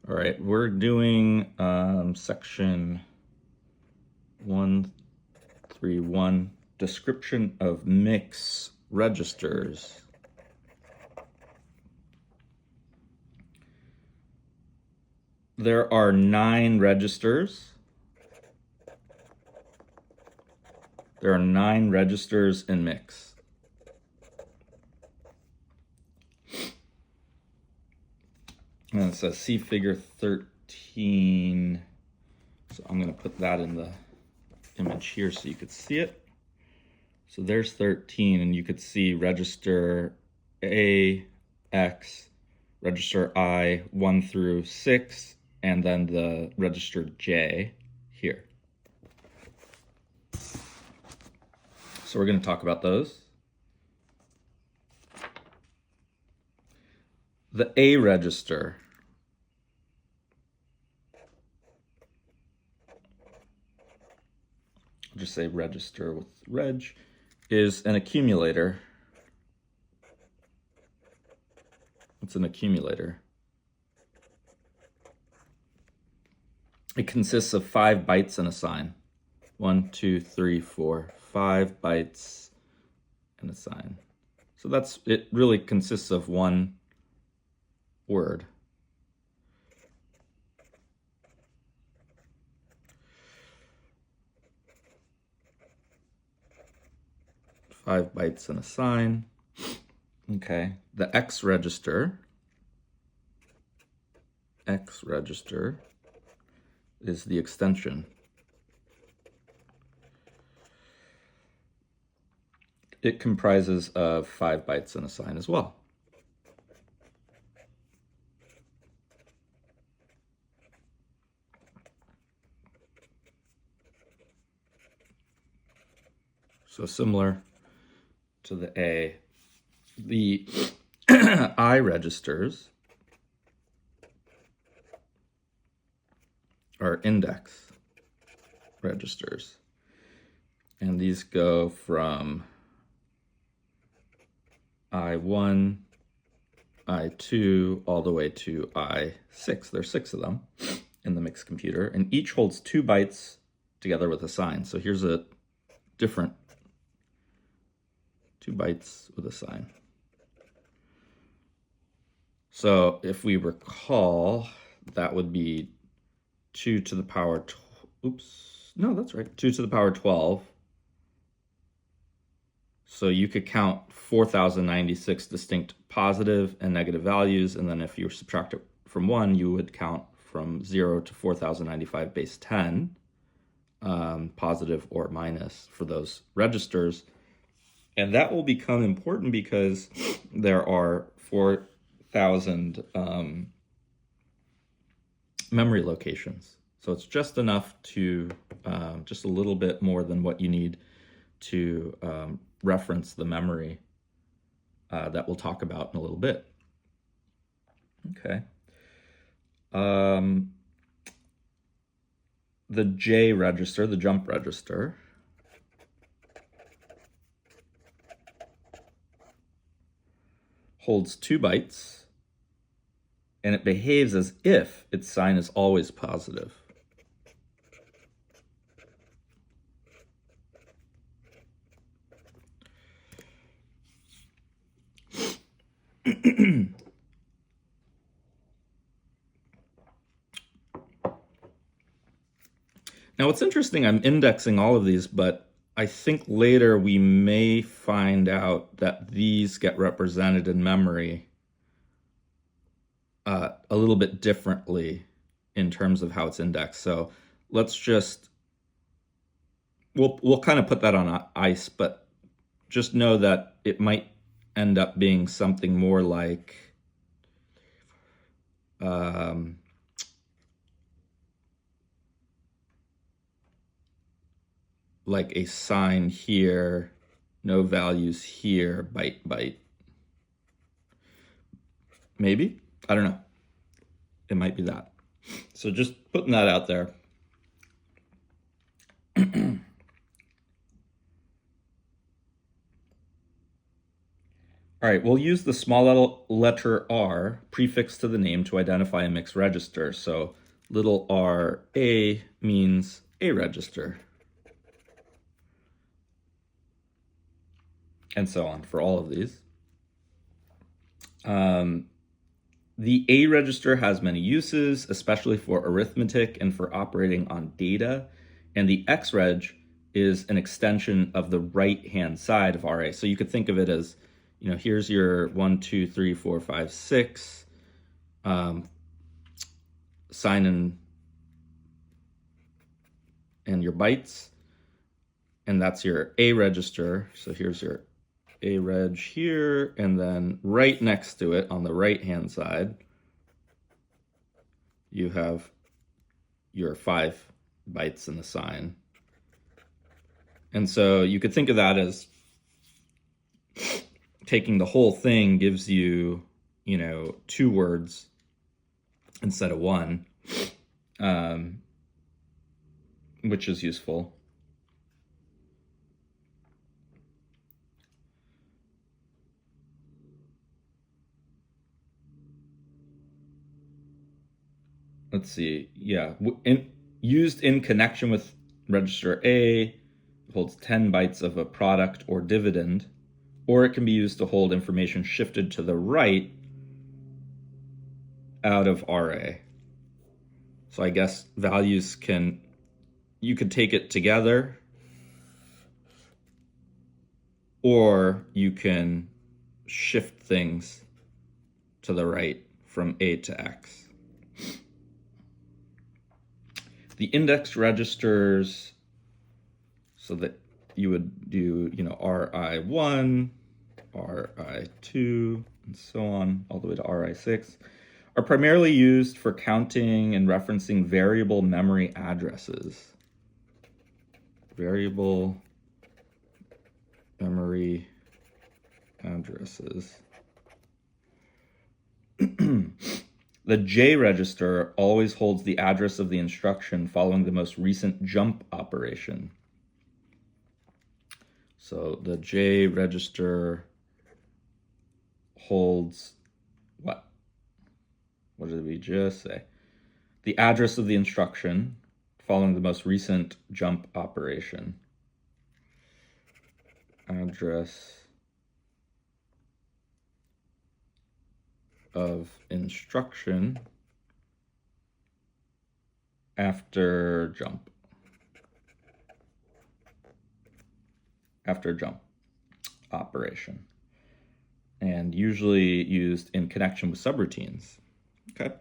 All right, we're doing section 131, description of mix registers. There are 9 registers. There are 9 registers in mix. And it says see figure 13. So I'm going to put that in the image here so you could see it. So there's 13, and you could see register A, X, register I, 1 through 6, and then the register J here. So we're going to talk about those. The A register. I'll just say register with reg, is an accumulator. It's an accumulator. It consists of 5 bytes and a sign. 1, 2, 3, 4, 5 bytes and a sign. So that's, it really consists of one word. Five bytes and a sign. Okay, the X register is the extension. It comprises of 5 bytes and a sign as well. So similar to the A. The I registers are index registers. And these go from I1, I2, all the way to I6. There's 6 of them in the mixed computer, and each holds 2 bytes together with a sign. So here's a different 2 bytes with a sign. So if we recall, that would be 2 to the power, 2 to the power 12. So you could count 4,096 distinct positive and negative values, and then if you subtract it from 1, you would count from 0 to 4,095 base 10, positive or minus for those registers. And that will become important because there are 4,000 memory locations. So it's just enough to, just a little bit more than what you need to reference the memory that we'll talk about in a little bit. Okay. The J register, the jump register, holds 2 bytes, and it behaves as if its sign is always positive. Now, what's interesting, I'm indexing all of these, but I think later we may find out that these get represented in memory a little bit differently in terms of how it's indexed. So let's just, we'll kind of put that on ice, but just know that it might end up being something more like a sign here, no values here, byte, byte. Maybe? I don't know. It might be that. So just putting that out there. All right, we'll use the small letter R prefixed to the name to identify a mixed register. So little r A means a register. And so on for all of these. The A register has many uses, especially for arithmetic and for operating on data. And the X reg is an extension of the right-hand side of RA. So you could think of it as, here's your 1, 2, 3, 4, 5, 6 sign and your bytes. And that's your A register. So here's your A reg here, and then right next to it on the right-hand side, you have your 5 bytes in the sign. And so you could think of that as taking the whole thing gives you, 2 words instead of 1, which is useful. Let's see. Yeah. Used in connection with register A, holds 10 bytes of a product or dividend, or it can be used to hold information shifted to the right out of RA. So I guess values you could take it together, or you can shift things to the right from A to X. The index registers, so that you would do, RI1, RI2, and so on, all the way to RI6, are primarily used for counting and referencing variable memory addresses. Variable memory addresses. The J register always holds the address of the instruction following the most recent jump operation. So the J register holds what? What did we just say? The address of the instruction following the most recent jump operation. Address of instruction after jump. After jump operation. And usually used in connection with subroutines. Okay.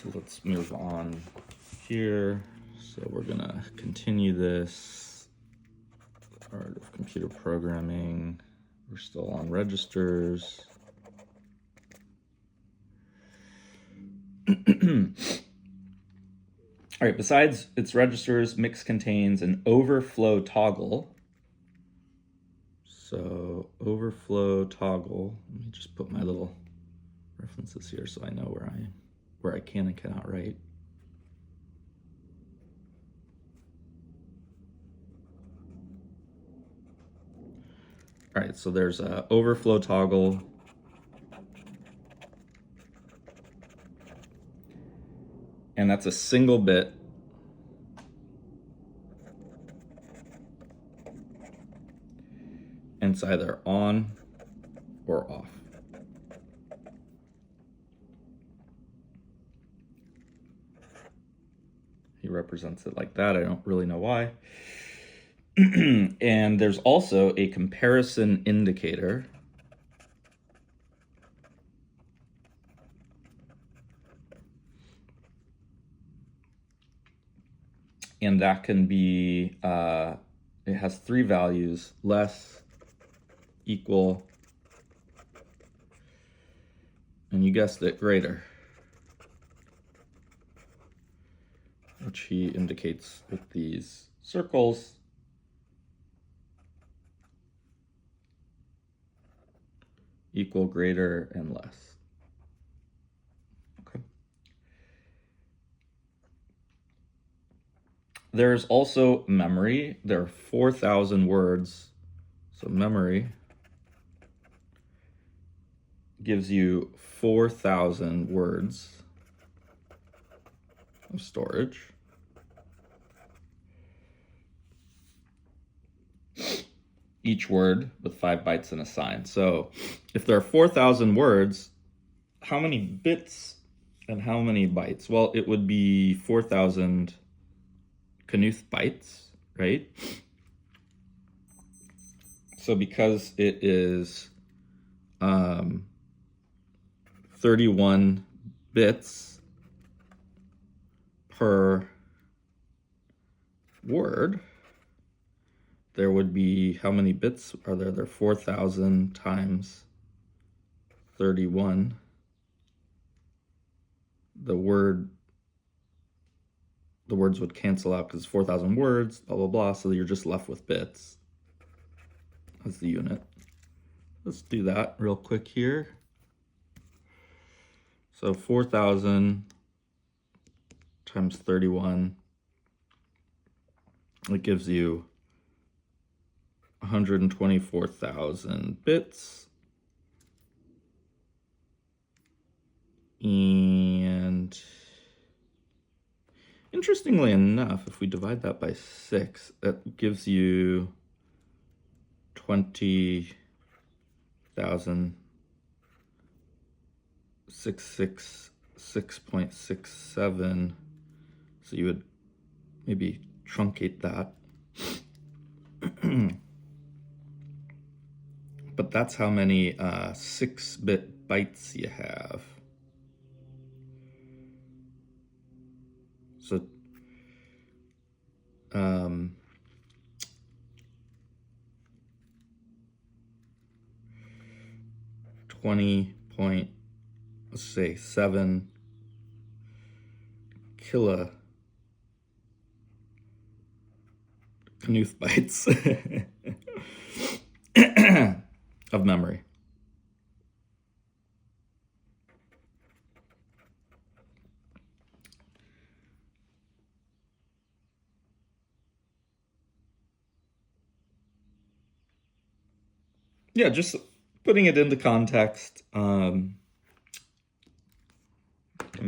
So let's move on here. So we're gonna continue this art of computer programming. We're still on registers. All right, besides its registers, Mix contains an overflow toggle. So overflow toggle, let me just put my little references here so I know where I can and cannot write. All right, so there's an overflow toggle. And that's a single bit. And it's either on or off. He represents it like that. I don't really know why. And there's also a comparison indicator. And that can be, it has 3 values: less, equal, and you guessed it, greater, which he indicates with these circles. Equal, greater, and less. There's also memory. There are 4,000 words. So memory gives you 4,000 words of storage. Each word with 5 bytes and a sign. So if there are 4,000 words, how many bits and how many bytes? Well, it would be 4,000 Knuth bytes, right? So because it is 31 bits per word, there would be, how many bits are there? There are 4,000 times 31. The words would cancel out because it's 4,000 words, blah, blah, blah. So you're just left with bits as the unit. Let's do that real quick here. So 4,000 times 31, it gives you 124,000 bits. And interestingly enough, if we divide that by 6, that gives you 20,000, 666.67. So you would maybe truncate that. But that's how many 6-bit bytes you have. So 20.7 kilo Knuth bytes of memory. Yeah, just putting it into context can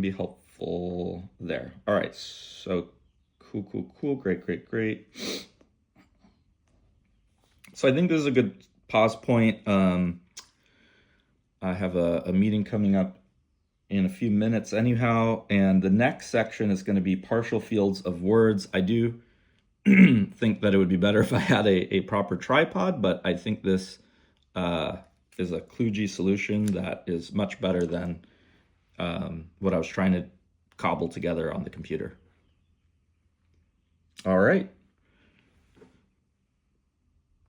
be helpful there. All right, so cool, great. So I think this is a good pause point. I have a meeting coming up in a few minutes anyhow, and the next section is going to be partial fields of words. I do think that it would be better if I had a proper tripod, but I think this is a kludgy solution that is much better than what I was trying to cobble together on the computer. All right.